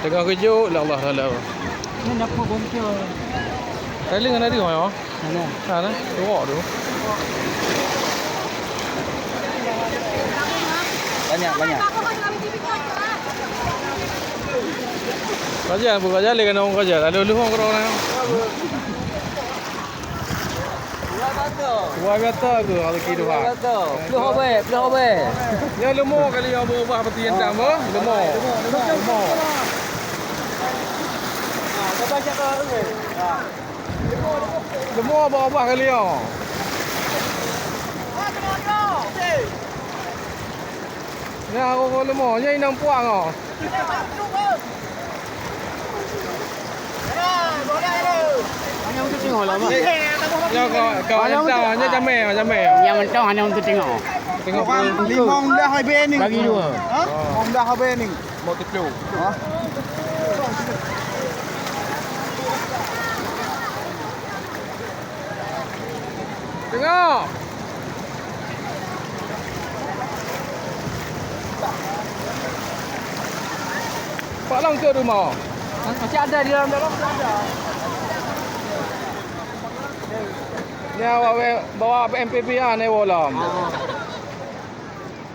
Tengah kejut, la Allah la. Ni nak pun bongkar. Tali dengan tadi kau. Mana? Sana, tengok tu. Banyak. Kerja apa kerja lagi kena orang kerja. Lalu orang korang. Wah kata tu kalau kira bah. Peluk apa? Ya lemah kali yang berubah seperti yang dah apa? Lemah. Kau baca kau ni. Lemah berubah kali yang. Ya aku lemah, nya inang puang ah. Hanya untuk tengok lah, Mak. Ya kau entah, nya jamai. Yang mentang hanya untuk tengok. Tengok Limong dah habis ni. Bagi dua. Ha? Limong dah habis ni. mau teplu. Ha? Tengok. Pak Long tu rumah. Masih ada di dalam ada. Ni awak bawa MPP ah ni bolam.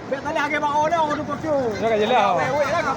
Bet tali hage bang order order pasu. Jangan jelah. Wei dah kau.